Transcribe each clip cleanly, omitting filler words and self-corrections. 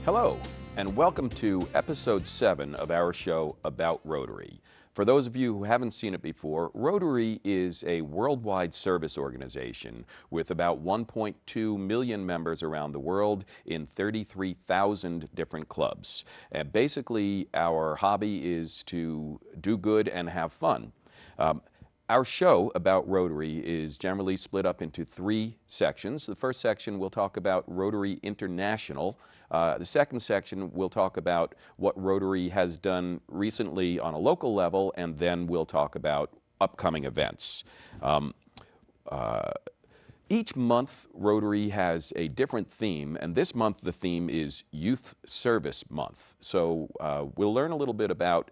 Hello, and welcome to episode 7 of our show about Rotary. For those of you who haven't seen it before, Rotary is a worldwide service organization with about 1.2 million members around the world in 33,000 different clubs. And basically, our hobby is to do good and have fun. Our show about Rotary is generally split up into 3 sections. The first section we'll talk about Rotary International. The second section we'll talk about what Rotary has done recently on a local level, and then we'll talk about upcoming events. Each month, Rotary has a different theme, and this month the theme is Youth Service Month. So we'll learn a little bit about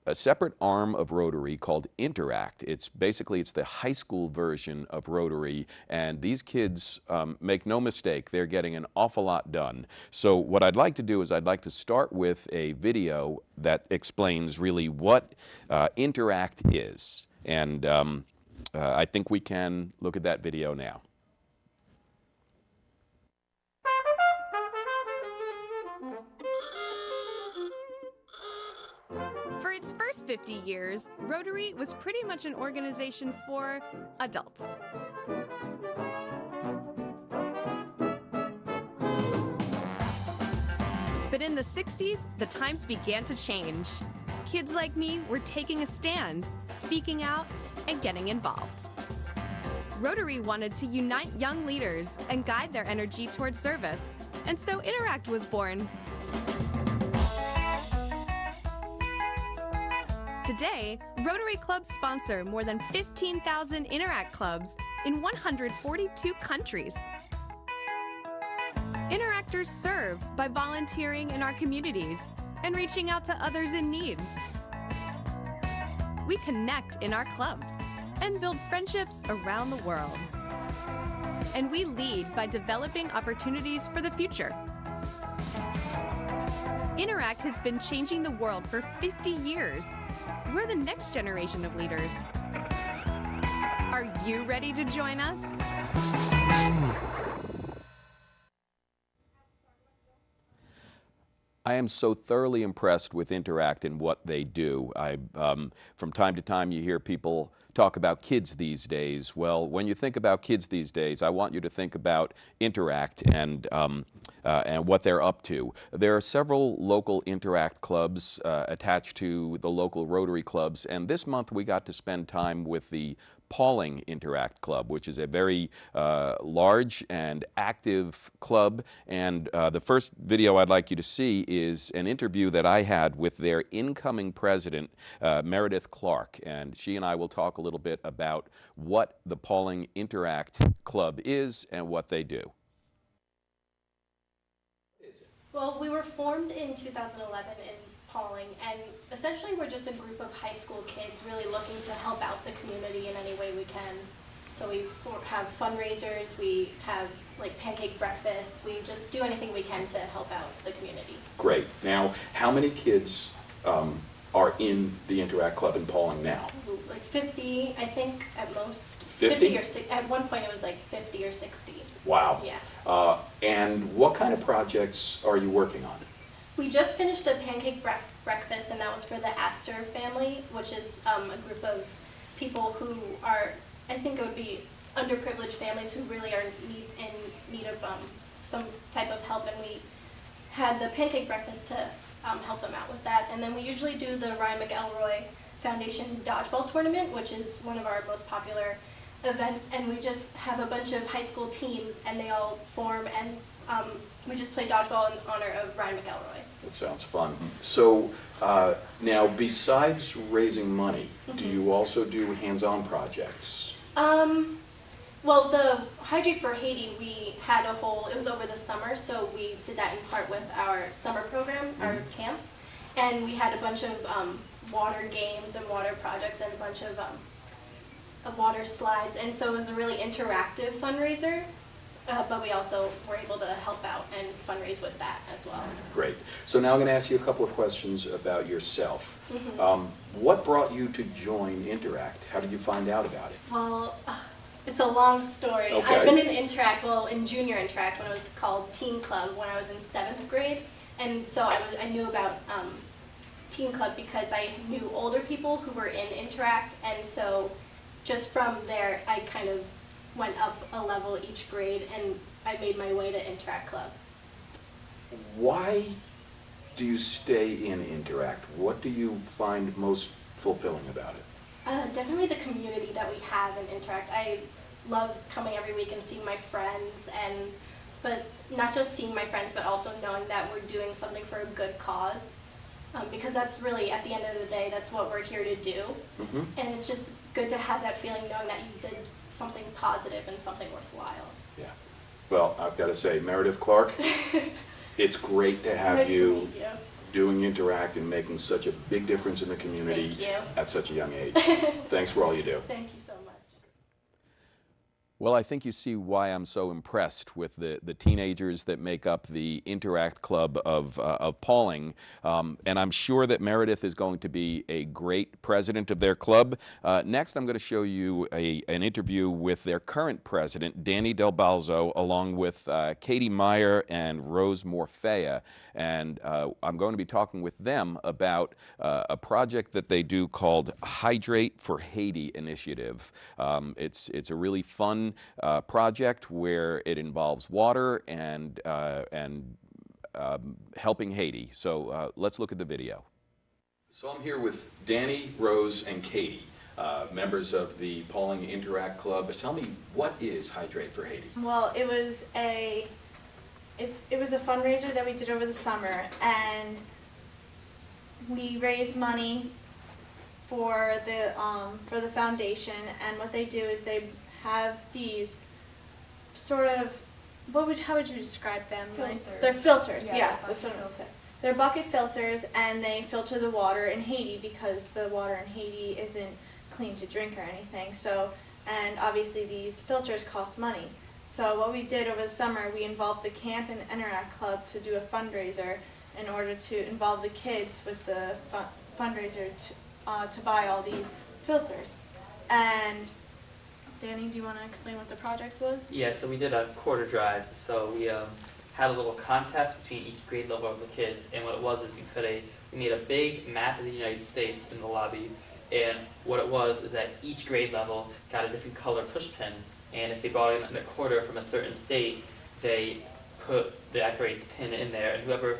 a separate arm of Rotary called Interact. It's the high school version of Rotary, and these kids, make no mistake, they're getting an awful lot done. So what I'd like to do is I'd like to start with a video that explains really what Interact is. And I think we can look at that video now. For its first 50 years, Rotary was pretty much an organization for adults. But in the 60s, the times began to change. Kids like me were taking a stand, speaking out, and getting involved. Rotary wanted to unite young leaders and guide their energy towards service, and so Interact was born. Today, Rotary clubs sponsor more than 15,000 Interact clubs in 142 countries. Interactors serve by volunteering in our communities and reaching out to others in need. We connect in our clubs and build friendships around the world. And we lead by developing opportunities for the future. Interact has been changing the world for 50 years. We're the next generation of leaders. Are you ready to join us? I am so thoroughly impressed with Interact and what they do. From time to time you hear people talk about kids these days. Well, when you think about kids these days, I want you to think about Interact and what they're up to. There are several local Interact clubs attached to the local Rotary clubs, and this month we got to spend time with the Pawling Interact Club, which is a very large and active club. And the first video I'd like you to see is an interview that I had with their incoming president, Meredith Clark. And she and I will talk a little bit about what the Pawling Interact Club is and what they do. Well, we were formed in 2011 in Pawling, and essentially we're just a group of high school kids really looking to help out the community in any way we can. So we have fundraisers, we have like pancake breakfasts, we just do anything we can to help out the community. Great. Now, how many kids are in the Interact Club in Pawling now? Like 50, I think, at most. 50? Or 60. At one point it was like 50 or 60. Wow. Yeah. And what kind of projects are you working on? We just finished the pancake breakfast, and that was for the Astor family, which is a group of people who are, I think it would be underprivileged families who really are in need of some type of help, and we had the pancake breakfast to help them out with that. And then we usually do the Ryan McElroy Foundation Dodgeball Tournament, which is one of our most popular events, and we just have a bunch of high school teams, and they all form, and we just play dodgeball in honor of Ryan McElroy. That sounds fun. So now, besides raising money, do you also do hands-on projects? Well, the Hydrate for Haiti, we had it was over the summer, so we did that in part with our summer program, our camp, and we had a bunch of water games and water projects and a bunch of water slides, and so it was a really interactive fundraiser. But we also were able to help out and fundraise with that as well. Great. So now I'm going to ask you a couple of questions about yourself. What brought you to join Interact? How did you find out about it? Well, it's It's a long story. Okay. I've been in Interact, in junior Interact when it was called Teen Club when I was in 7th grade. And so I knew about Teen Club because I knew older people who were in Interact. And so just from there, I kind of went up a level each grade and I made my way to Interact Club. Why do you stay in Interact? What do you find most fulfilling about it? Definitely the community that we have in Interact. I love coming every week and seeing my friends, but not just seeing my friends, but also knowing that we're doing something for a good cause. Because that's really, at the end of the day, that's what we're here to do. Mm-hmm. And it's just good to have that feeling knowing that you did something positive and something worthwhile. Yeah. Well, I've got to say, Meredith Clark, it's great to have Nice to you meet you. doing Interact and making such a big difference in the community Thank you. at such a young age. Thanks for all you do. Thank you so much. Well, I think you see why I'm so impressed with the teenagers that make up the Interact Club of Pawling. And I'm sure that Meredith is going to be a great president of their club. Next, I'm going to show you an interview with their current president, Danny Del Balzo, along with Katie Meyer and Rose Morfea. And I'm going to be talking with them about a project that they do called Hydrate for Haiti Initiative. It's a really fun project where it involves water and helping Haiti. So let's look at the video. So I'm here with Danny, Rose, and Katie, members of the Pawling Interact Club. Tell me, what is Hydrate for Haiti? Well, it was a fundraiser that we did over the summer, and we raised money for the foundation. And what they do is they have these sort of, how would you describe them? Filters. They're filters. Yeah, Yeah, bucket that's what I would filters. say. They're bucket filters, and they filter the water in Haiti because the water in Haiti isn't clean to drink or anything. So, and obviously these filters cost money. So what we did over the summer, we involved the camp and the Interact Club to do a fundraiser in order to involve the kids with the fundraiser to buy all these filters. And Danny, do you want to explain what the project was? Yeah, so we did a quarter drive. So we had a little contest between each grade level of the kids, and what it was is we made a big map of the United States in the lobby, and what it was is that each grade level got a different color pushpin, and if they brought in a quarter from a certain state, they put that grade's pin in there, and whoever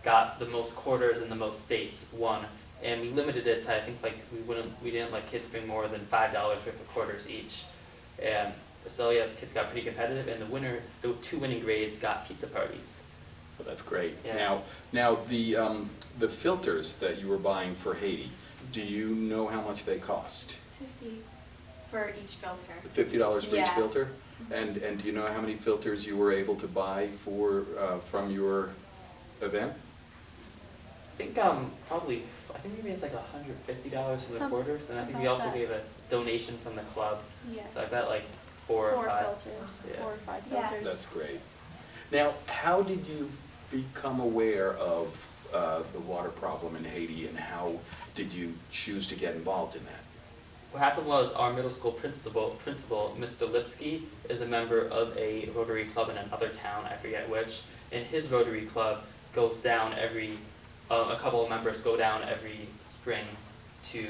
got the most quarters in the most states won. And we limited it to, I think, like we didn't let kids bring more than $5 worth of quarters each. And so yeah, the kids got pretty competitive, and the two winning grades got pizza parties. Well, that's great. Yeah. Now the filters that you were buying for Haiti, do you know how much they cost? $50 For each filter. $50 for each Yeah. filter? And do you know how many filters you were able to buy from your event? I think maybe it's like $150 for the Something quarters, and I think we about also that. gave a donation from the club. Yes. So I bet like four or five. filters. Yeah. 4 or 5 Yeah. filters. That's great. Now, how did you become aware of the water problem in Haiti, and how did you choose to get involved in that? What happened was our middle school principal, Mr. Lipsky, is a member of a Rotary club in another town, I forget which, and his Rotary club goes down a couple of members go down every spring to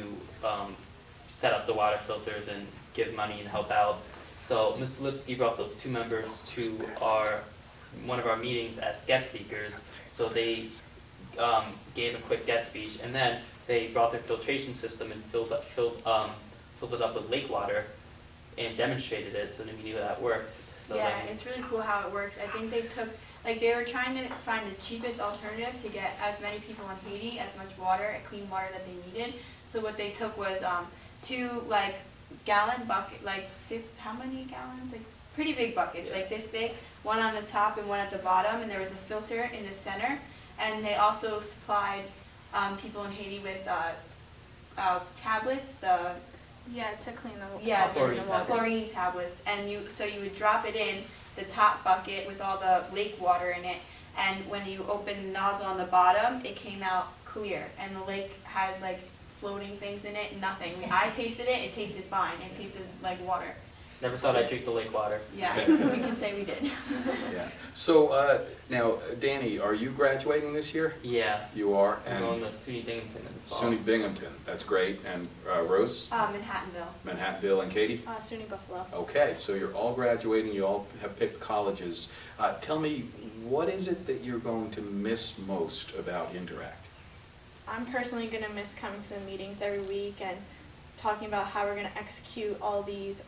set up the water filters and give money and help out. So Mr. Lipsky brought those 2 members to one of our meetings as guest speakers. So they gave a quick guest speech, and then they brought their filtration system and filled it up with lake water and demonstrated it, so then we knew that worked. So yeah, then, it's really cool how it works. I think they were trying to find the cheapest alternative to get as many people in Haiti as much water, clean water that they needed. So what they took was 2 gallon bucket, how many gallons? Like pretty big buckets, Yeah. like this big, one on the top and one at the bottom, and there was a filter in the center. And they also supplied people in Haiti with tablets, To clean the Chlorine tablets. chlorine tablets, and you would drop it in the top bucket with all the lake water in it, and when you open the nozzle on the bottom, it came out clear, and the lake has floating things in it, nothing. I tasted it, it tasted fine, it tasted like water. Never thought I'd drink the lake water. Yeah, we can say we did. Yeah. So now, Danny, are you graduating this year? Yeah. You are? I'm going to SUNY Binghamton in the fall. SUNY Binghamton, that's great. And Rose? Manhattanville. Manhattanville, and Katie? SUNY Buffalo. Okay, so you're all graduating, you all have picked colleges. Tell me, what is it that you're going to miss most about Interact? I'm personally going to miss coming to the meetings every week and talking about how we're going to execute all these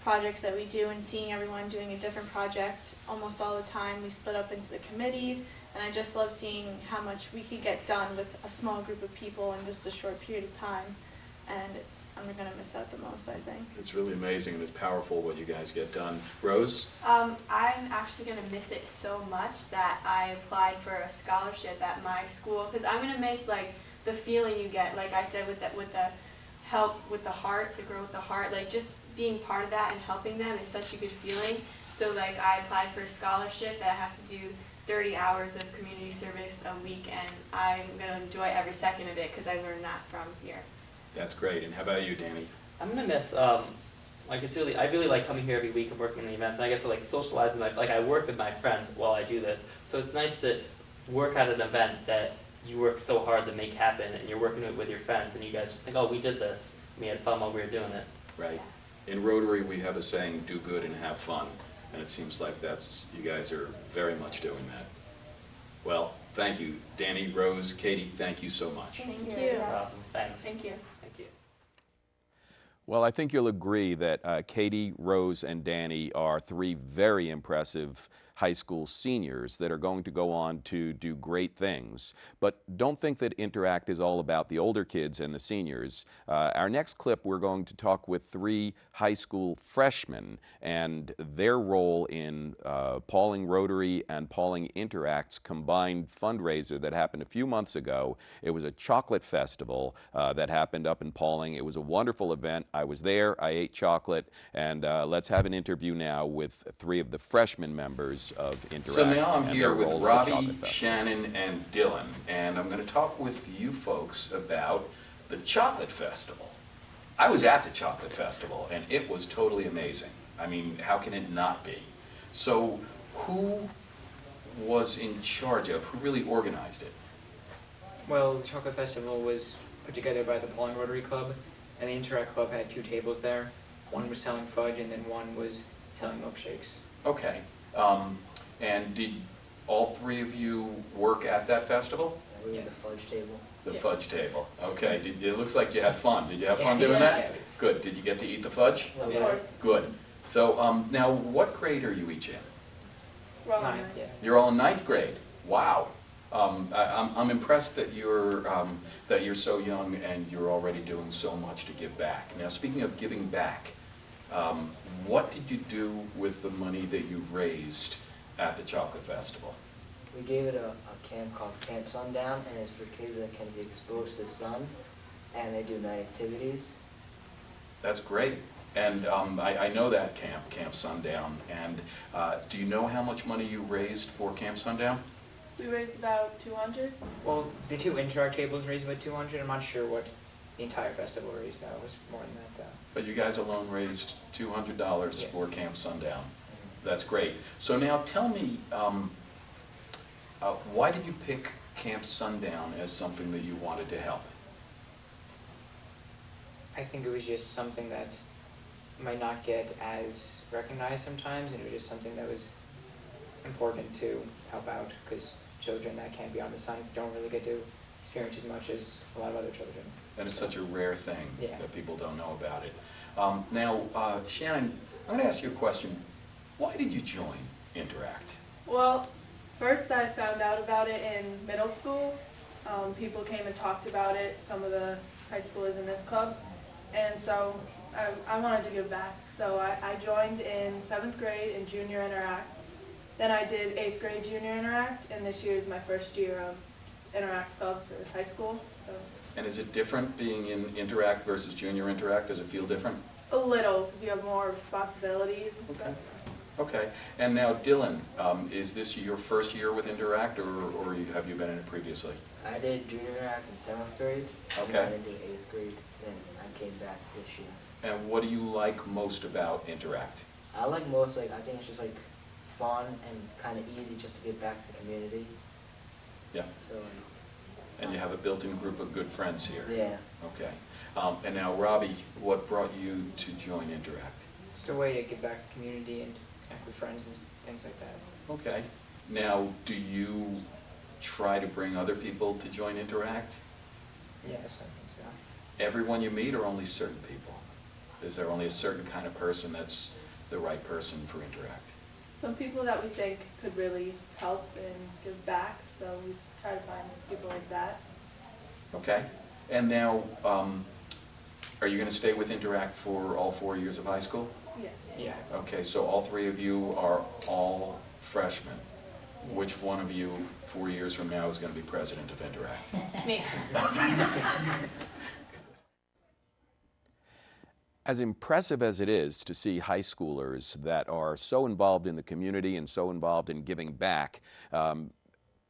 projects that we do, and seeing everyone doing a different project almost all the time. We split up into the committees, and I just love seeing how much we could get done with a small group of people in just a short period of time, and I'm going to miss that the most, I think. It's really amazing and it's powerful what you guys get done. Rose? I'm actually going to miss it so much that I applied for a scholarship at my school, because I'm going to miss like the feeling you get, like I said, with the help with the heart, the girl with the heart, like just being part of that and helping them is such a good feeling. So like I applied for a scholarship that I have to do 30 hours of community service a week, and I'm going to enjoy every second of it because I learned that from here. That's great. And how about you, Danny? I'm gonna miss like I really like coming here every week and working in the events, and I get to like socialize and like I work with my friends while I do this. So it's nice to work at an event that you work so hard to make happen, and you're working with your friends, and you guys just think, oh, we did this. We had fun while we were doing it. Right. In Rotary, we have a saying, do good and have fun. And it seems like you guys are very much doing that. Well, thank you. Danny, Rose, Katie, thank you so much. Thank you. you. No problem. Thanks. Thank you. Thank you. Well, I think you'll agree that Katie, Rose, and Danny are three very impressive high school seniors that are going to go on to do great things. But don't think that Interact is all about the older kids and the seniors. Our next clip, we're going to talk with three high school freshmen and their role in Pawling Rotary and Pawling Interact's combined fundraiser that happened a few months ago. It was a chocolate festival that happened up in Pawling. It was a wonderful event. I was there, I ate chocolate, and let's have an interview now with three of the freshman members of Interact. So now I'm and here their with roles at Chocolate Robbie, Festival. Shannon, and Dylan, and I'm going to talk with you folks about the Chocolate Festival. I was at the Chocolate Festival, and it was totally amazing. I mean, how can it not be? So who was in charge of, who really organized it? Well, the Chocolate Festival was put together by the Pawling Rotary Club, and the Interact Club had two tables there. One was selling fudge, and then one was selling milkshakes. Okay. And did all three of you work at that festival? We were the fudge table. The Yeah. fudge table. Okay. It looks like you had fun. Did you have fun Yeah. doing that? Yeah. Good. Did you get to eat the fudge? Of Yeah. course. Good. So now, what grade are you each in? Ninth, yeah. You're all in ninth grade. Wow. I'm impressed that you're so young and you're already doing so much to give back. Now, speaking of giving back, what did you do with the money that you raised at the Chocolate Festival? We gave it a camp called Camp Sundown, and it's for kids that can be exposed to the sun, and they do night activities. That's great. And I know that Camp Sundown. And do you know how much money you raised for Camp Sundown? We raised about 200. Well, the two Interact tables raised about 200. I'm not sure what the entire festival raised, though. It was more than that, though. But you guys alone raised $200 Yeah. for Camp Sundown. That's great. So now tell me, why did you pick Camp Sundown as something that you wanted to help? I think it was just something that might not get as recognized sometimes, and it was just something that was important to help out, because children that can't be on the sun don't really get to experience as much as a lot of other children. And it's such a rare thing Yeah. that people don't know about it. Now, Shannon, I'm going to ask you a question. Why did you join Interact? Well, first I found out about it in middle school. People came and talked about it, some of the high schoolers in this club. And so I wanted to give back. So I joined in 7th grade in Junior Interact. Then I did 8th grade Junior Interact, and this year is my first year of Interact Club for high school. So And is it different being in Interact versus Junior Interact? Does it feel different? a little, because you have more responsibilities and stuff. Okay. And now, Dylan, is this your first year with Interact, or have you been in it previously? I did Junior Interact in 7th grade, and Okay. I did 8th grade, and I came back this year. And what do you like most about Interact? I like most, like, I think it's just like fun and kind of easy just to give back to the community. Yeah. So, And you have a built-in group of good friends here? yeah. Okay. And now, Robbie, what brought you to join Interact? It's a way to give back to the community and connect with friends and things like that. Okay. Now, do you try to bring other people to join Interact? Yes, I think so. Everyone you meet, or only certain people? Is there only a certain kind of person that's the right person for Interact? Some people that we think could really help and give back, so we try to find people like that. Okay. And now, are you going to stay with Interact for all 4 years of high school? Yeah. Yeah. Okay, so all 3 of you are all freshmen. Which one of you, 4 years from now, is going to be president of Interact? Me. As impressive as it is to see high schoolers that are so involved in the community and so involved in giving back,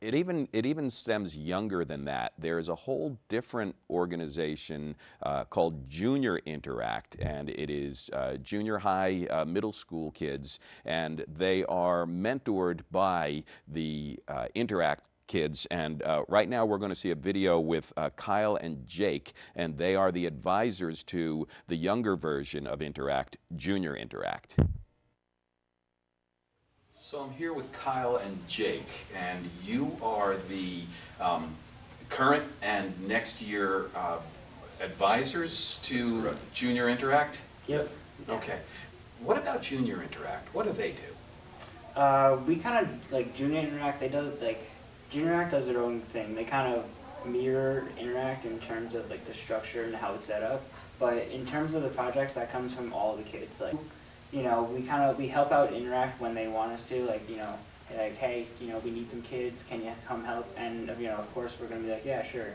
it even stems younger than that. There's a whole different organization called Junior Interact, and it is junior high, middle school kids, and they are mentored by the Interact kids. And right now we're going to see a video with Kyle and Jake, and they are the advisors to the younger version of Interact, Junior Interact. So I'm here with Kyle and Jake, and you are the current and next year advisors to Junior Interact? Yep. Okay. What about Junior Interact? What do they do? We kind of, like, Junior Interact, Junior Interact does their own thing. They kind of mirror Interact in terms of, like, the structure and how it's set up. But in terms of the projects, that comes from all the kids. Like, you know, we help out Interact when they want us to, like, you know, like, hey, you know, we need some kids, can you come help? And, you know, of course we're going to be like, yeah, sure.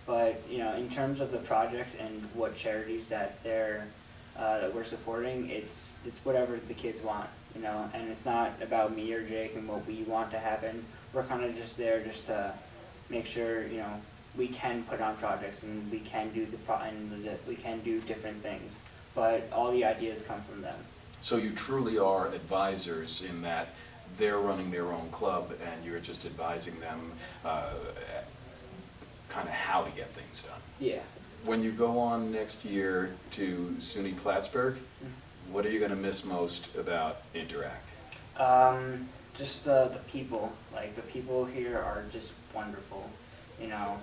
But, you know, in terms of the projects and what charities that we're supporting, it's whatever the kids want, you know, and it's not about me or Jake and what we want to happen. We're kind of just there just to make sure, you know, we can put on projects and we can do we can do different things, but all the ideas come from them. So you truly are advisors in that they're running their own club and you're just advising them kind of how to get things done. Yeah. When you go on next year to SUNY Plattsburgh, what are you going to miss most about Interact? Just the people. Like, the people here are just wonderful. You know,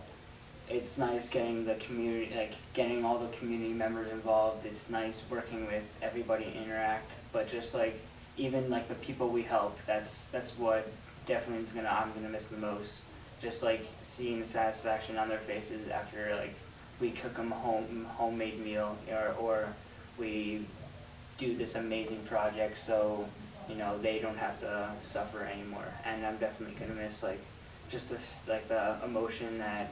it's nice getting the community, like, getting all the community members involved. It's nice working with everybody in Interact, but just, like, even, like, the people we help, that's what definitely I'm gonna miss the most. Just, like, seeing the satisfaction on their faces after, like, we cook them homemade meal, or we do this amazing project so, you know, they don't have to suffer anymore. And I'm definitely gonna miss, like, just this, like, the emotion that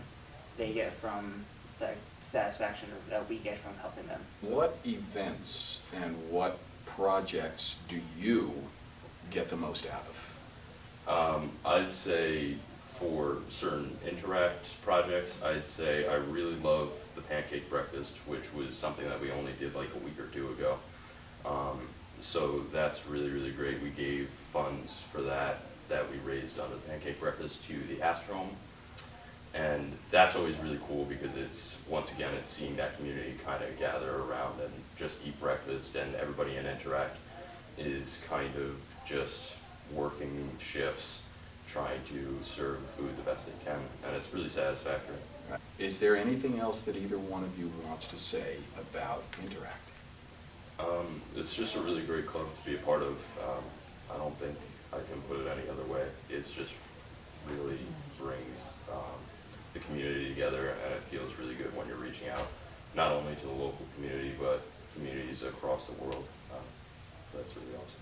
they get from the satisfaction that we get from helping them. What events and what projects do you get the most out of? I'd say for certain Interact projects, I'd say I really love the pancake breakfast, which was something that we only did like a week or two ago. So that's really, really great. We gave funds for that we raised under the pancake breakfast to the Astor Home. And that's always really cool because it's, once again, it's seeing that community kind of gather around and just eat breakfast, and everybody in Interact is kind of just working shifts trying to serve food the best they can, and it's really satisfactory. Is there anything else that either one of you wants to say about Interact? It's just a really great club to be a part of. I don't think I can put it any other way. It's just really brings the community together, and it feels really good when you're reaching out, not only to the local community, but communities across the world. So that's really awesome.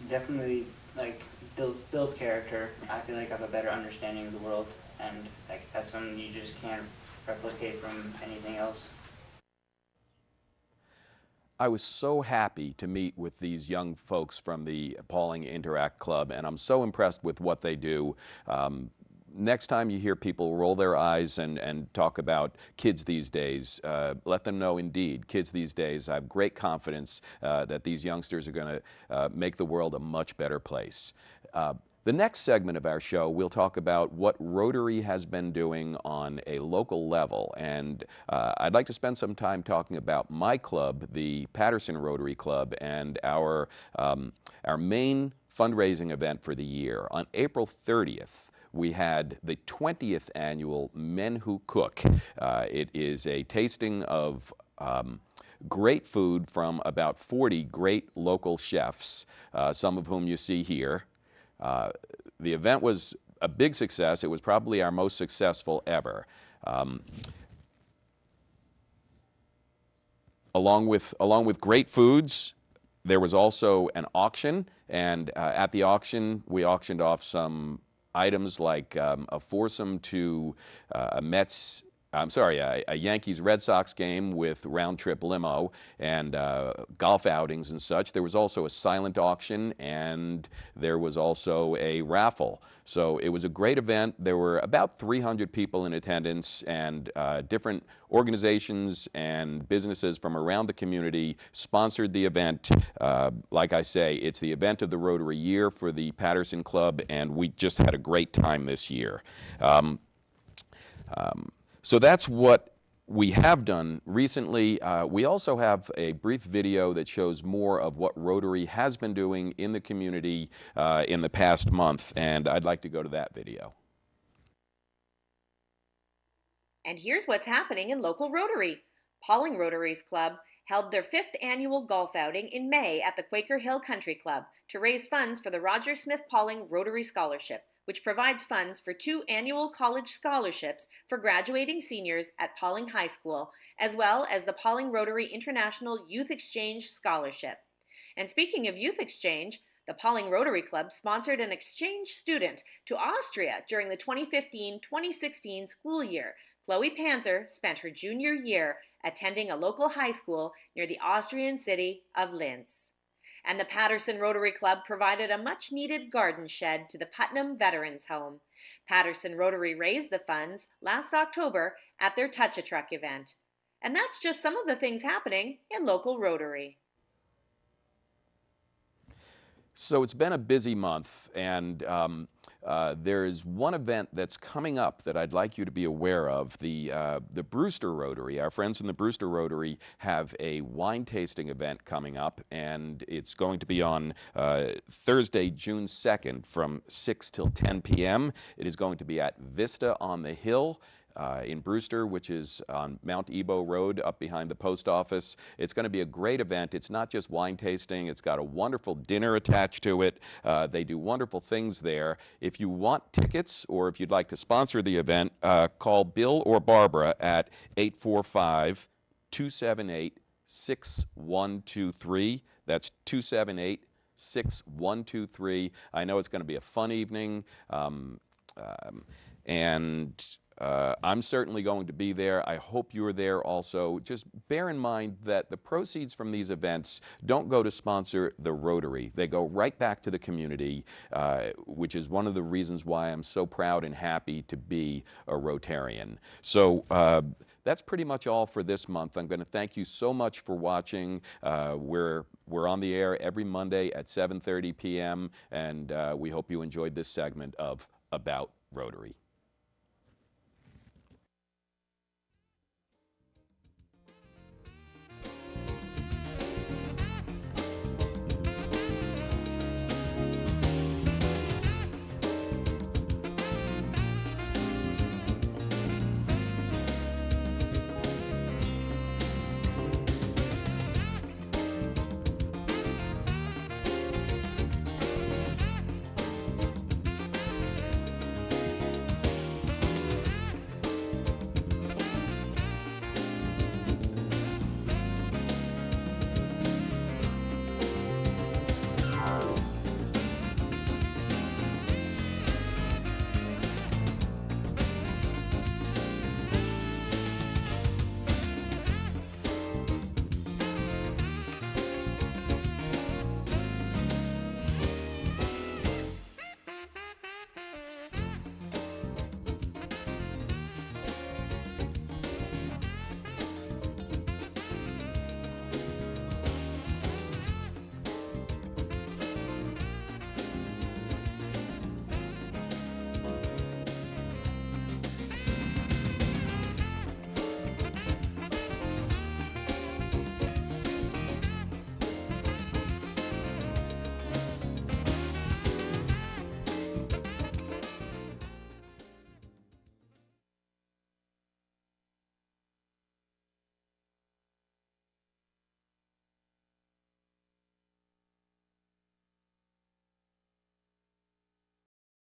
Definitely, like, builds character. I feel like I have a better understanding of the world, and, like, that's something you just can't replicate from anything else. I was so happy to meet with these young folks from the Pawling Interact Club, and I'm so impressed with what they do. next time you hear people roll their eyes and talk about kids these days, let them know indeed, kids these days, I have great confidence that these youngsters are going to make the world a much better place. The next segment of our show, we'll talk about what Rotary has been doing on a local level. And I'd like to spend some time talking about my club, the Patterson Rotary Club, and our main fundraising event for the year. On April 30th, we had the 20th annual Men Who Cook. It is a tasting of great food from about 40 great local chefs, some of whom you see here. The event was a big success. It was probably our most successful ever. Along with great foods, there was also an auction, and at the auction, we auctioned off some items like a foursome to a Yankees-Red Sox game with round-trip limo and golf outings and such. There was also a silent auction, and there was also a raffle. So it was a great event. There were about 300 people in attendance, and different organizations and businesses from around the community sponsored the event. Like I say, it's the event of the Rotary year for the Patterson Club, and we just had a great time this year. So that's what we have done recently. We also have a brief video that shows more of what Rotary has been doing in the community in the past month, and I'd like to go to that video. And here's what's happening in local Rotary. Pawling Rotary's Club held their 5th annual golf outing in May at the Quaker Hill Country Club to raise funds for the Roger Smith Pawling Rotary Scholarship, which provides funds for 2 annual college scholarships for graduating seniors at Pawling High School, as well as the Pawling Rotary International Youth Exchange Scholarship. And speaking of youth exchange, the Pawling Rotary Club sponsored an exchange student to Austria during the 2015-2016 school year. Chloe Panzer spent her junior year attending a local high school near the Austrian city of Linz. And the Patterson Rotary Club provided a much-needed garden shed to the Putnam Veterans Home. Patterson Rotary raised the funds last October at their Touch-a-Truck event. And that's just some of the things happening in local Rotary. So it's been a busy month, and there is one event that's coming up that I'd like you to be aware of. The Brewster Rotary, our friends in the Brewster Rotary, have a wine tasting event coming up, and it's going to be on Thursday, June 2nd from 6 till 10 p.m. It is going to be at Vista on the Hill in Brewster, which is on Mount Ebo Road up behind the post office. It's going to be a great event. It's not just wine tasting. It's got a wonderful dinner attached to it. They do wonderful things there. If you want tickets or if you'd like to sponsor the event, call Bill or Barbara at 845-278-6123. That's 278-6123. I know it's going to be a fun evening, and I'm certainly going to be there. I hope you're there also. Just bear in mind that the proceeds from these events don't go to sponsor the Rotary. They go right back to the community, which is one of the reasons why I'm so proud and happy to be a Rotarian. So that's pretty much all for this month. I'm going to thank you so much for watching. We're on the air every Monday at 7:30 p.m., and we hope you enjoyed this segment of About Rotary.